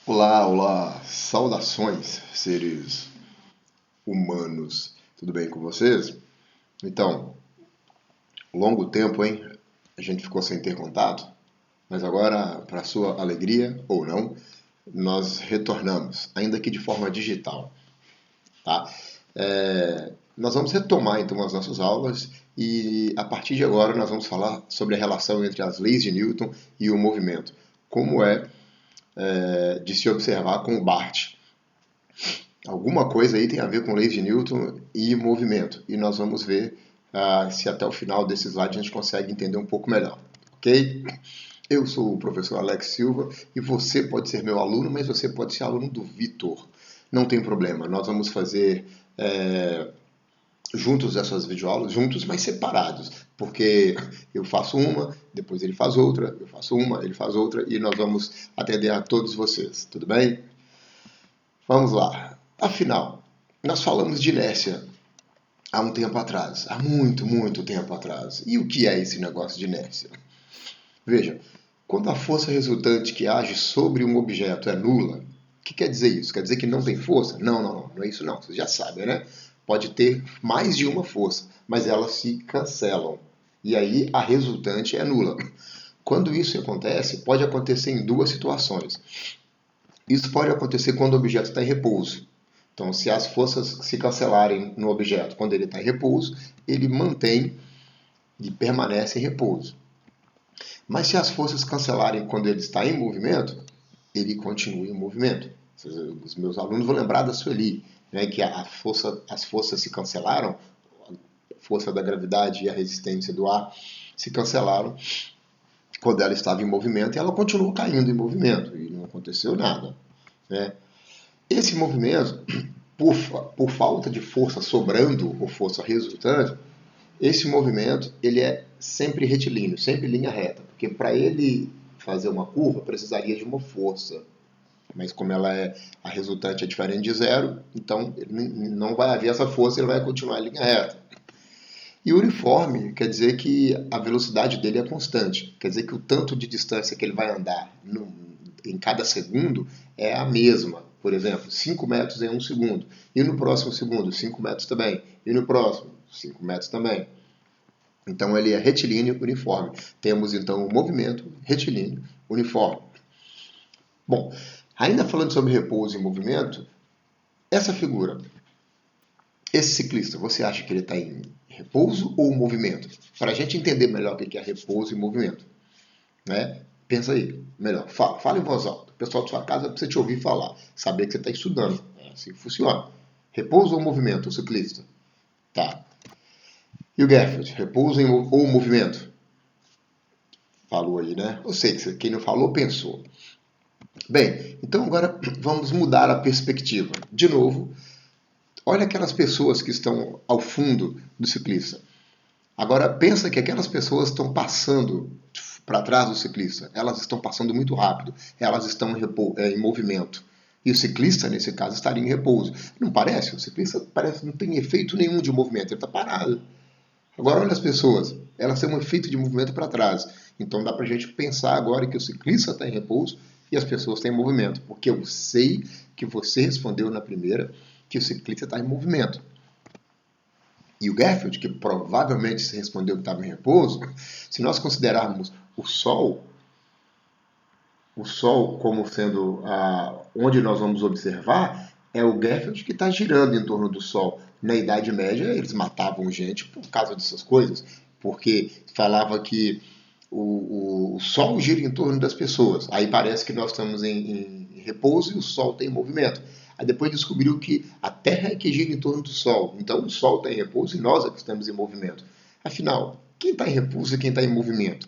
Olá, olá, saudações, seres humanos, tudo bem com vocês? Então, longo tempo, hein? A gente ficou sem ter contato, mas agora, para sua alegria ou não, nós retornamos, ainda que de forma digital, tá? Nós vamos retomar então as nossas aulas e a partir de agora nós vamos falar sobre a relação entre as leis de Newton e o movimento, como de se observar com o Barth. Alguma coisa aí tem a ver com leis de Newton e movimento. E nós vamos ver se até o final desse slide a gente consegue entender um pouco melhor. Ok? Eu sou o professor Alex Silva e você pode ser meu aluno, mas você pode ser aluno do Vitor. Não tem problema. Nós vamos fazer juntos essas videoaulas, juntos, mas separados. Porque eu faço uma, depois ele faz outra, eu faço uma, ele faz outra e nós vamos atender a todos vocês. Tudo bem? Vamos lá. Afinal, nós falamos de inércia há um tempo atrás, há muito tempo atrás. E o que é esse negócio de inércia? Veja, quando a força resultante que age sobre um objeto é nula, o que quer dizer isso? Quer dizer que não tem força? Não é isso não, vocês já sabem, né? Pode ter mais de uma força, mas elas se cancelam. E aí a resultante é nula. Quando isso acontece, pode acontecer em duas situações. Isso pode acontecer quando o objeto está em repouso. Então, se as forças se cancelarem no objeto quando ele está em repouso, ele mantém e permanece em repouso. Mas se as forças cancelarem quando ele está em movimento, ele continua em movimento. Os meus alunos vão lembrar da Sueli, né, que as forças se cancelaram, a força da gravidade e a resistência do ar se cancelaram quando ela estava em movimento e ela continuou caindo em movimento e não aconteceu nada, né? Esse movimento, por falta de força sobrando ou força resultante, esse movimento ele é sempre retilíneo, sempre linha reta, porque para ele fazer uma curva precisaria de uma força, mas como a resultante é diferente de zero, então não vai haver essa força, ele vai continuar em linha reta. E uniforme quer dizer que a velocidade dele é constante, quer dizer que o tanto de distância que ele vai andar em cada segundo é a mesma. Por exemplo, 5 metros em um segundo. E no próximo segundo, 5 metros também. E no próximo, 5 metros também. Então ele é retilíneo uniforme. Temos então o movimento retilíneo uniforme. Bom, ainda falando sobre repouso e movimento, essa figura, esse ciclista, você acha que ele está em repouso ou movimento? Para a gente entender melhor o que é repouso e movimento, né? Pensa aí, melhor, fala em voz alta. O pessoal de sua casa precisa te ouvir falar, saber que você está estudando. É assim que funciona. Repouso ou movimento, o ciclista? Tá. E o Garfield, repouso ou movimento? Falou aí, né? Eu sei que quem não falou, pensou. Bem, então agora vamos mudar a perspectiva. De novo, olha aquelas pessoas que estão ao fundo do ciclista. Agora pensa que aquelas pessoas estão passando para trás do ciclista. Elas estão passando muito rápido. Elas estão em movimento. E o ciclista, nesse caso, estaria em repouso. Não parece? O ciclista parece que não tem efeito nenhum de movimento. Ele está parado. Agora olha as pessoas. Elas têm um efeito de movimento para trás. Então dá para a gente pensar agora que o ciclista está em repouso e as pessoas estão em movimento. Porque eu sei que você respondeu na primeira que o ciclista está em movimento. E o Garfield, que provavelmente se respondeu que estava em repouso, se nós considerarmos o Sol como sendo onde nós vamos observar, é o Garfield que está girando em torno do Sol. Na Idade Média, eles matavam gente por causa dessas coisas, porque falava que o Sol gira em torno das pessoas. Aí parece que nós estamos em repouso e o Sol tem movimento. Aí depois descobriu que a Terra é que gira em torno do Sol. Então o Sol está em repouso e nós é que estamos em movimento. Afinal, quem está em repouso e quem está em movimento?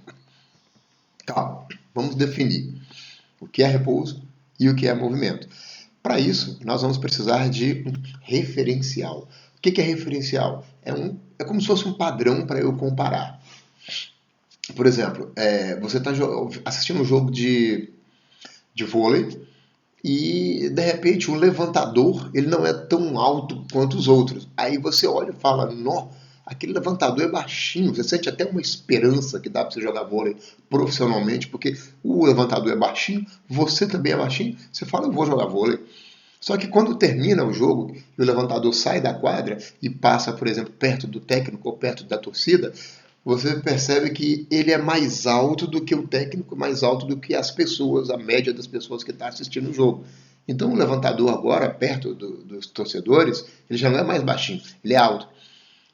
Calma, vamos definir o que é repouso e o que é movimento. Para isso, nós vamos precisar de um referencial. O que é referencial? É como se fosse um padrão para eu comparar. Por exemplo, você está assistindo um jogo de vôlei e, de repente, o levantador ele não é tão alto quanto os outros. Aí você olha e fala, nó, aquele levantador é baixinho, você sente até uma esperança que dá para você jogar vôlei profissionalmente, porque o levantador é baixinho, você também é baixinho, você fala, eu vou jogar vôlei. Só que quando termina o jogo e o levantador sai da quadra e passa, por exemplo, perto do técnico ou perto da torcida, você percebe que ele é mais alto do que o técnico, mais alto do que as pessoas, a média das pessoas que estão assistindo o jogo. Então o levantador agora, perto dos torcedores, ele já não é mais baixinho, ele é alto.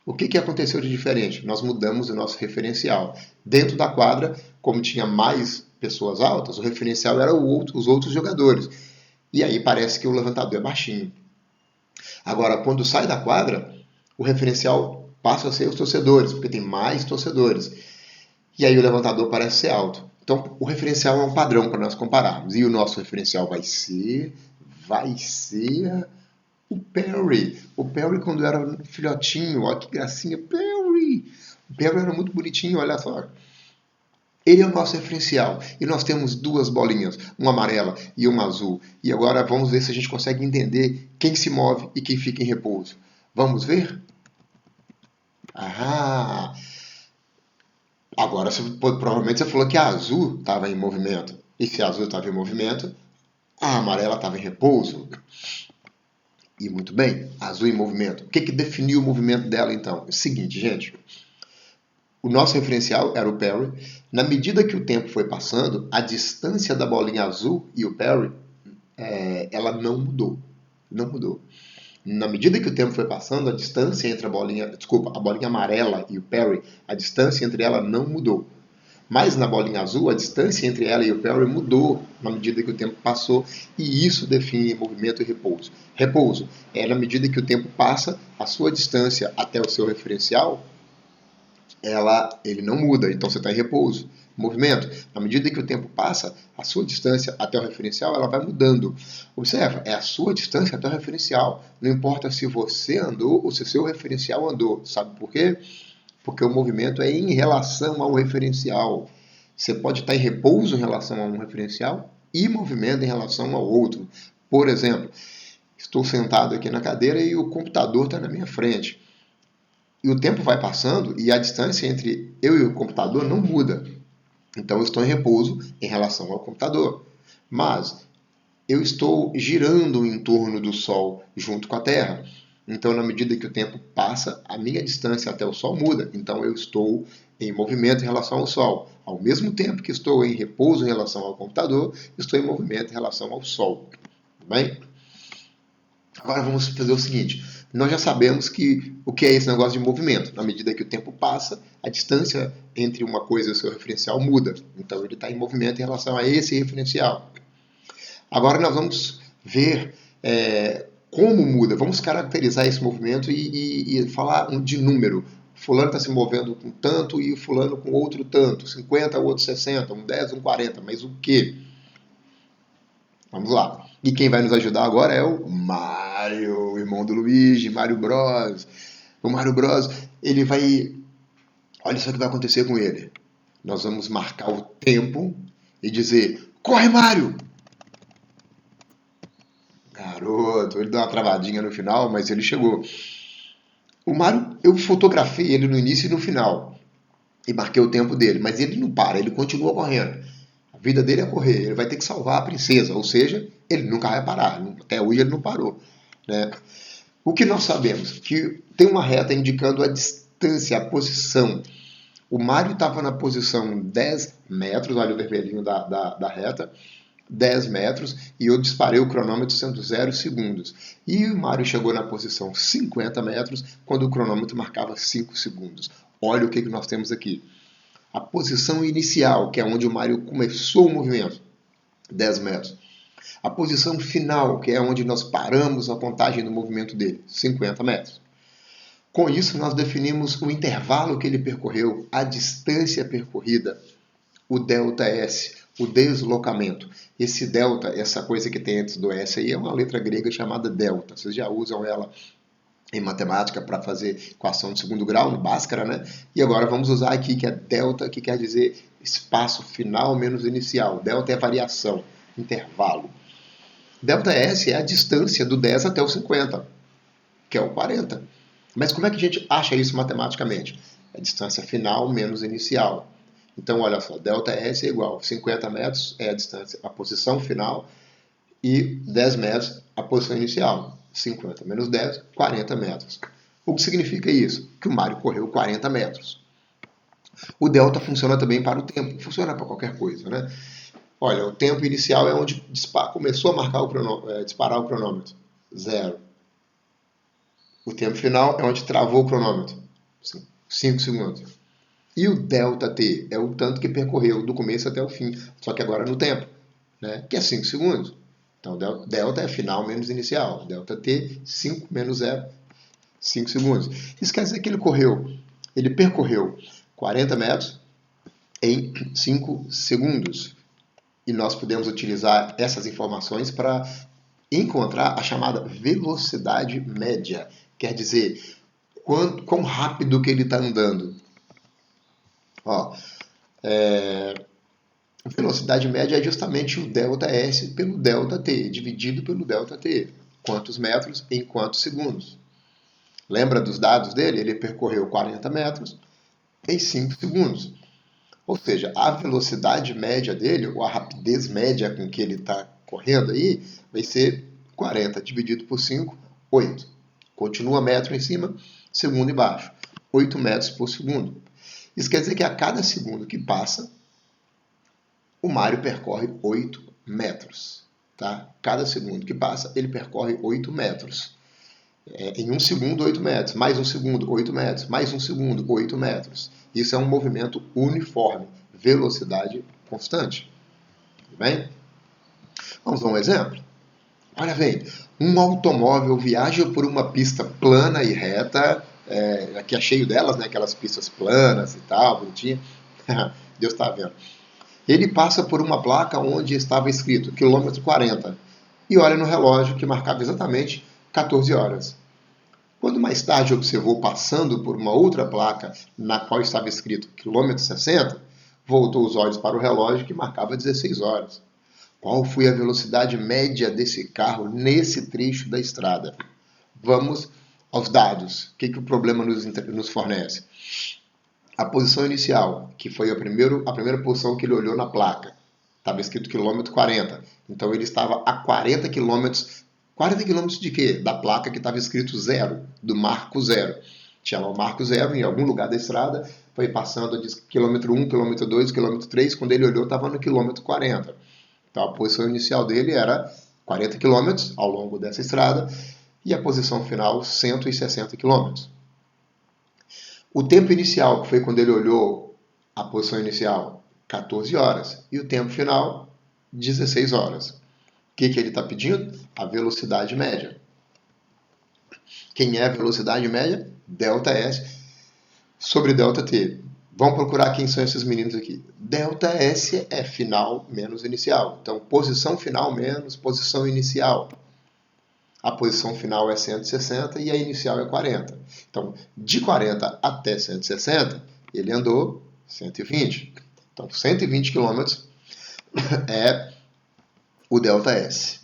O que aconteceu de diferente? Nós mudamos o nosso referencial. Dentro da quadra, como tinha mais pessoas altas, o referencial era os outros jogadores. E aí parece que o levantador é baixinho. Agora, quando sai da quadra, o referencial passa a ser os torcedores, porque tem mais torcedores. E aí o levantador parece ser alto. Então, o referencial é um padrão para nós compararmos. E o nosso referencial vai ser o Perry. O Perry, quando era filhotinho, olha que gracinha, Perry! O Perry era muito bonitinho, olha só. Ele é o nosso referencial. E nós temos duas bolinhas, uma amarela e uma azul. E agora vamos ver se a gente consegue entender quem se move e quem fica em repouso. Vamos ver? Ah! Agora, provavelmente você falou que a azul estava em movimento. E se a azul estava em movimento, a amarela estava em repouso. E muito bem, a azul em movimento. O que definiu o movimento dela então? É o seguinte, gente. O nosso referencial era o Perry. Na medida que o tempo foi passando, a distância da bolinha azul e o Perry, ela não mudou. Não mudou. Na medida que o tempo foi passando, a distância entre a bolinha amarela e o Perry, a distância entre ela não mudou. Mas na bolinha azul, a distância entre ela e o Perry mudou na medida que o tempo passou, e isso define movimento e repouso. Repouso é na medida que o tempo passa, a sua distância até o seu referencial, ele não muda, então você está em repouso. Movimento, na medida que o tempo passa, a sua distância até o referencial ela vai mudando. Observa, é a sua distância até o referencial. Não importa se você andou ou se seu referencial andou. Sabe por quê? Porque o movimento é em relação ao referencial. Você pode estar em repouso em relação a um referencial e movimento em relação ao outro. Por exemplo, estou sentado aqui na cadeira e o computador está na minha frente. E o tempo vai passando e a distância entre eu e o computador não muda. Então eu estou em repouso em relação ao computador. Mas eu estou girando em torno do Sol junto com a Terra. Então, na medida que o tempo passa, a minha distância até o Sol muda. Então eu estou em movimento em relação ao Sol. Ao mesmo tempo que estou em repouso em relação ao computador, estou em movimento em relação ao Sol. Tudo bem? Agora vamos fazer o seguinte. Nós já sabemos o que é esse negócio de movimento. Na medida que o tempo passa, a distância entre uma coisa e o seu referencial muda. Então ele está em movimento em relação a esse referencial. Agora nós vamos ver como muda. Vamos caracterizar esse movimento e falar de número. Fulano está se movendo com tanto e o fulano com outro tanto. 50, o outro 60, um 10, um 40. Mas o quê? Vamos lá. E quem vai nos ajudar agora é o Mario, o irmão do Luigi, Mario Bros. O Mario Bros, ele vai... Olha só o que vai acontecer com ele. Nós vamos marcar o tempo e dizer, corre, Mario! Garoto, ele deu uma travadinha no final, mas ele chegou. O Mario, eu fotografei ele no início e no final. E marquei o tempo dele, mas ele não para, ele continua correndo. A vida dele é correr, ele vai ter que salvar a princesa, ou seja, ele nunca vai parar, até hoje ele não parou. Né? O que nós sabemos? Que tem uma reta indicando a distância, a posição. O Mario estava na posição 10 metros, olha o vermelhinho da reta, 10 metros, e eu disparei o cronômetro sendo 0 segundos. E o Mario chegou na posição 50 metros, quando o cronômetro marcava 5 segundos. Olha o que nós temos aqui. A posição inicial, que é onde o Mario começou o movimento, 10 metros. A posição final, que é onde nós paramos a contagem do movimento dele, 50 metros. Com isso, nós definimos o intervalo que ele percorreu, a distância percorrida, o ΔS, o deslocamento. Esse delta, essa coisa que tem antes do S aí, é uma letra grega chamada delta. Vocês já usam ela em matemática para fazer equação de segundo grau, no Bhaskara, né? E agora vamos usar aqui que é delta, que quer dizer espaço final menos inicial. Delta é variação, intervalo. Delta S é a distância do 10 até o 50, que é o 40. Mas como é que a gente acha isso matematicamente? A distância final menos inicial. Então, olha só, ΔS é igual a 50 metros é a distância, a posição final, e 10 metros a posição inicial. 50 menos 10, 40 metros. O que significa isso? Que o Mário correu 40 metros. O delta funciona também para o tempo, funciona para qualquer coisa, né? Olha, o tempo inicial é onde começou a marcar disparar o cronômetro, 0. O tempo final é onde travou o cronômetro, 5 segundos. E o ΔT é o tanto que percorreu do começo até o fim, só que agora no tempo, né? Que é 5 segundos. Então, delta é final menos inicial. ΔT, 5 menos 0, 5 segundos. Isso quer dizer que ele percorreu 40 metros em 5 segundos. E nós podemos utilizar essas informações para encontrar a chamada velocidade média. Quer dizer, quão rápido que ele está andando. Ó, velocidade média é justamente o ΔS pelo ΔT, dividido pelo ΔT. Quantos metros em quantos segundos. Lembra dos dados dele? Ele percorreu 40 metros em 5 segundos. Ou seja, a velocidade média dele, ou a rapidez média com que ele está correndo aí, vai ser 40 dividido por 5, 8. Continua metro em cima, segundo embaixo. 8 metros por segundo. Isso quer dizer que a cada segundo que passa, o Mário percorre 8 metros. Tá? Cada segundo que passa, ele percorre 8 metros. Em um segundo, 8 metros. Mais um segundo, 8 metros. Mais um segundo, 8 metros. Isso é um movimento uniforme. Velocidade constante. Tudo bem? Vamos a um exemplo? Olha bem, um automóvel viaja por uma pista plana e reta, aqui é cheio delas, né? Aquelas pistas planas e tal, bonitinha. Deus está vendo. Ele passa por uma placa onde estava escrito quilômetro 40 e olha no relógio que marcava exatamente 14 horas. Quando mais tarde observou passando por uma outra placa na qual estava escrito quilômetro 60, voltou os olhos para o relógio que marcava 16 horas. Qual foi a velocidade média desse carro nesse trecho da estrada? Vamos aos dados. O que o problema nos fornece? A posição inicial, que foi a primeira posição que ele olhou na placa, estava escrito quilômetro 40. Então ele estava a 40 quilômetros. 40 quilômetros de quê? Da placa que estava escrito 0, do marco 0. Tinha lá o marco 0 em algum lugar da estrada, foi passando de quilômetro 1, quilômetro 2, quilômetro 3, quando ele olhou estava no quilômetro 40. Então a posição inicial dele era 40 quilômetros ao longo dessa estrada e a posição final 160 quilômetros. O tempo inicial, que foi quando ele olhou a posição inicial, 14 horas. E o tempo final, 16 horas. O que ele está pedindo? A velocidade média. Quem é a velocidade média? ΔS sobre ΔT. Vamos procurar quem são esses meninos aqui. ΔS é final menos inicial. Então, posição final menos posição inicial. A posição final é 160 e a inicial é 40. Então, de 40 até 160, ele andou 120. Então, 120 km é o ΔS.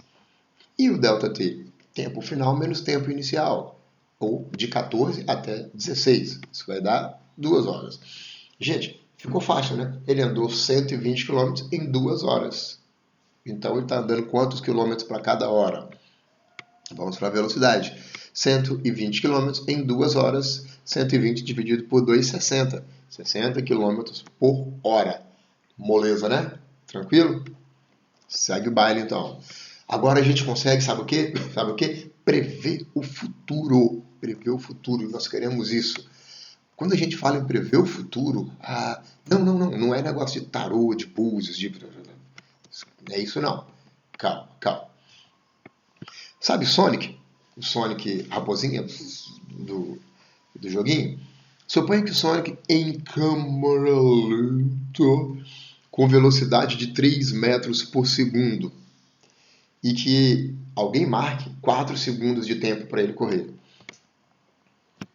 E o ΔT? Tempo final menos tempo inicial. Ou de 14 até 16. Isso vai dar 2 horas. Gente, ficou fácil, né? Ele andou 120 km em 2 horas. Então, ele está andando quantos quilômetros para cada hora? Vamos para a velocidade. 120 km em 2 horas. 120 dividido por 2, 60. 60 km por hora. Moleza, né? Tranquilo? Segue o baile, então. Agora a gente consegue, sabe o quê? Sabe o quê? Prever o futuro. Prever o futuro. Nós queremos isso. Quando a gente fala em prever o futuro, não é negócio de tarô, de búzios, é isso não. Calma. Sabe Sonic? O Sonic raposinha do joguinho? Suponha que o Sonic em câmera lenta, com velocidade de 3 metros por segundo, e que alguém marque 4 segundos de tempo para ele correr.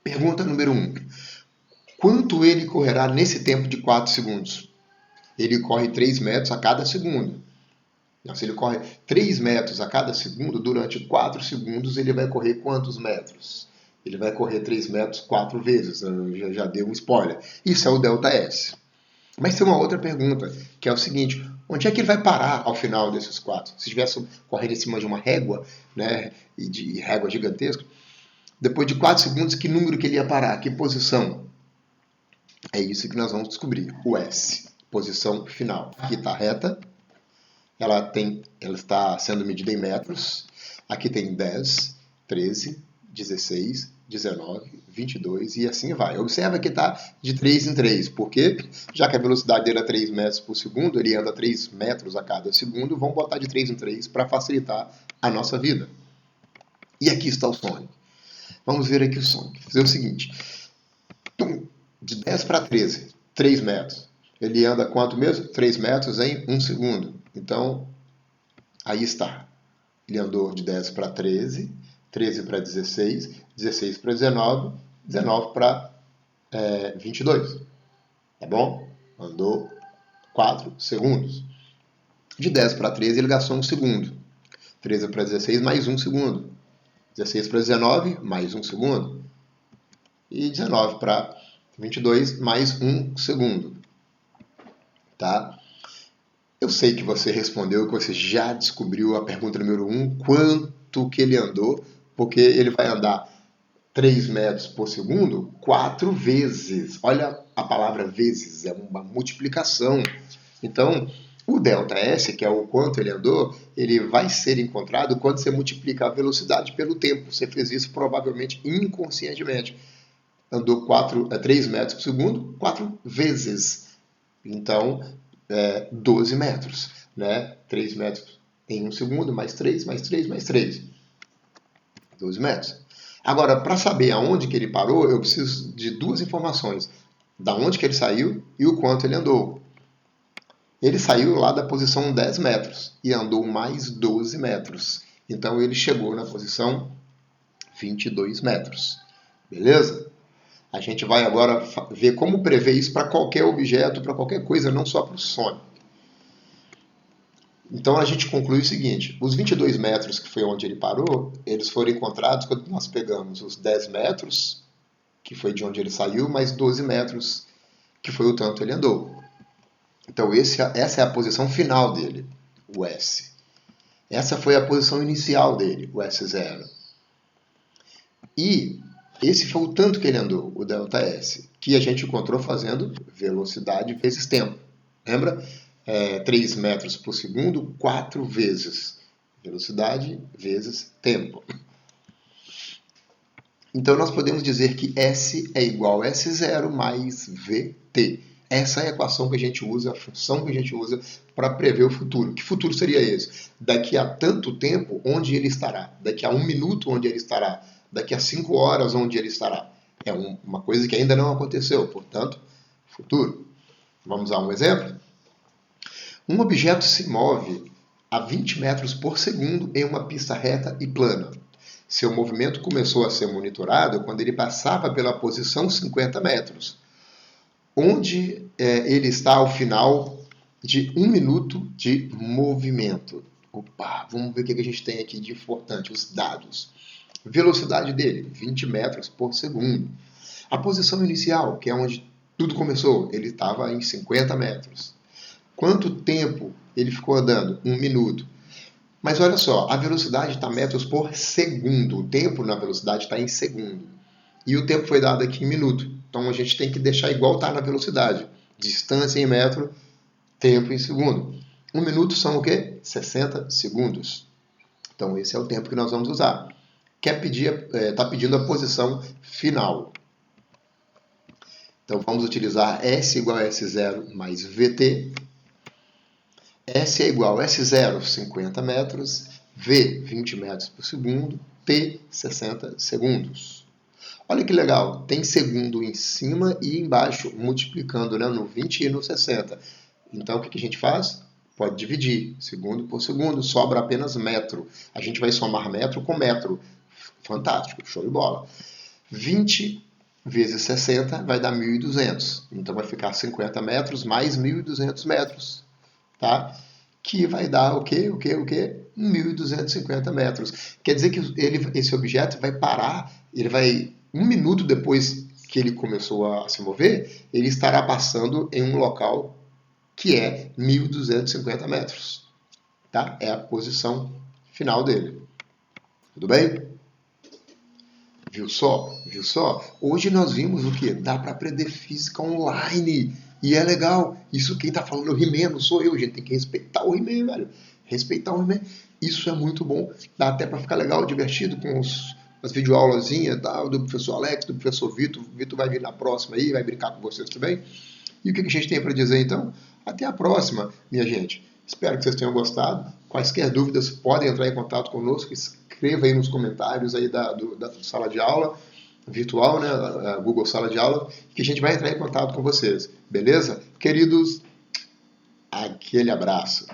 Pergunta número 1. Quanto ele correrá nesse tempo de 4 segundos? Ele corre 3 metros a cada segundo. Se ele corre 3 metros a cada segundo, durante 4 segundos ele vai correr quantos metros? Ele vai correr 3 metros 4 vezes, eu já dei um spoiler. Isso é o ΔS. Mas tem uma outra pergunta, que é o seguinte: onde é que ele vai parar ao final desses 4? Se estivesse correndo em cima de uma régua, né, e de régua gigantesca, depois de 4 segundos, que número que ele ia parar? Que posição? É isso que nós vamos descobrir. O S, posição final. Aqui está reta, ela está sendo medida em metros. Aqui tem 10, 13, 16, 19, 22 e assim vai. Observa que está de 3 em 3, porque já que a velocidade dele é 3 metros por segundo, ele anda 3 metros a cada segundo, vamos botar de 3 em 3 para facilitar a nossa vida. E aqui está o Sonic. Vamos ver aqui o Sonic. Fazer o seguinte: de 10 para 13, 3 metros. Ele anda quanto mesmo? 3 metros em 1 segundo. Então, aí está. Ele andou de 10 para 13, 13 para 16, 16 para 19, 19 para 22. Tá bom? Andou 4 segundos. De 10 para 13 ele gastou 1 segundo. 13 para 16 mais 1 segundo. 16 para 19 mais 1 segundo. E 19 para 22 mais 1 segundo. Tá? Eu sei que você respondeu, que você já descobriu a pergunta número 1, quanto que ele andou, porque ele vai andar 3 metros por segundo 4 vezes. Olha a palavra vezes, é uma multiplicação. Então, o ΔS, que é o quanto ele andou, ele vai ser encontrado quando você multiplica a velocidade pelo tempo. Você fez isso provavelmente inconscientemente. Andou 3 metros por segundo 4 vezes. Então, 12 metros. Né? 3 metros em 1 segundo, mais 3, mais 3, mais 3. 12 metros. Agora, para saber aonde que ele parou, eu preciso de 2 informações. Da onde que ele saiu e o quanto ele andou. Ele saiu lá da posição 10 metros e andou mais 12 metros. Então, ele chegou na posição 22 metros. Beleza? A gente vai agora ver como prever isso para qualquer objeto, para qualquer coisa, não só para o Sonic. Então a gente conclui o seguinte: os 22 metros, que foi onde ele parou, eles foram encontrados quando nós pegamos os 10 metros, que foi de onde ele saiu, mais 12 metros, que foi o tanto ele andou. Então essa é a posição final dele, o S. Essa foi a posição inicial dele, o S0. E esse foi o tanto que ele andou, o ΔS, que a gente encontrou fazendo velocidade vezes tempo. Lembra? 3 metros por segundo, 4 vezes. Velocidade vezes tempo. Então, nós podemos dizer que S é igual a S0 mais VT. Essa é a equação que a gente usa, a função que a gente usa para prever o futuro. Que futuro seria esse? Daqui a tanto tempo, onde ele estará? Daqui a 1 minuto, onde ele estará? Daqui a 5 horas, onde ele estará? É uma coisa que ainda não aconteceu, portanto, futuro. Vamos a um exemplo? Um objeto se move a 20 metros por segundo em uma pista reta e plana. Seu movimento começou a ser monitorado quando ele passava pela posição 50 metros, onde ele está ao final de 1 minuto de movimento. Opa, vamos ver o que a gente tem aqui de importante, os dados. Velocidade dele, 20 metros por segundo. A posição inicial, que é onde tudo começou, ele estava em 50 metros. Quanto tempo ele ficou andando? 1 minuto. Mas olha só, a velocidade está metros por segundo. O tempo na velocidade está em segundo. E o tempo foi dado aqui em minuto. Então a gente tem que deixar igual está na velocidade. Distância em metro, tempo em segundo. 1 minuto são o quê? 60 segundos. Então esse é o tempo que nós vamos usar. Está pedindo a posição final. Então vamos utilizar S igual a S0 mais VT. S é igual a S0, 50 metros, V, 20 metros por segundo, T, 60 segundos. Olha que legal, tem segundo em cima e embaixo, multiplicando, né, no 20 e no 60. Então, o que a gente faz? Pode dividir, segundo por segundo, sobra apenas metro. A gente vai somar metro com metro. Fantástico, show de bola. 20 vezes 60 vai dar 1.200. Então, vai ficar 50 metros mais 1.200 metros. Tá? Que vai dar o quê? 1.250 metros. Quer dizer que esse objeto vai parar, ele vai um minuto depois que ele começou a se mover, ele estará passando em um local que é 1.250 metros. Tá? É a posição final dele. Tudo bem? Viu só? Viu só? Hoje nós vimos o que? Dá para aprender física online. E é legal. Isso quem tá falando é o He-Man, não sou eu, gente. Tem que respeitar o He-Man, velho. Respeitar o He-Man. Isso é muito bom. Dá até para ficar legal, divertido com as videoaulazinhas do professor Alex, do professor Vitor. O Vitor vai vir na próxima aí, vai brincar com vocês também. E o que a gente tem para dizer então? Até a próxima, minha gente. Espero que vocês tenham gostado. Quaisquer dúvidas, podem entrar em contato conosco. Escreva aí nos comentários aí da sala de aula virtual, né, a Google Sala de Aula, que a gente vai entrar em contato com vocês. Beleza? Queridos, aquele abraço.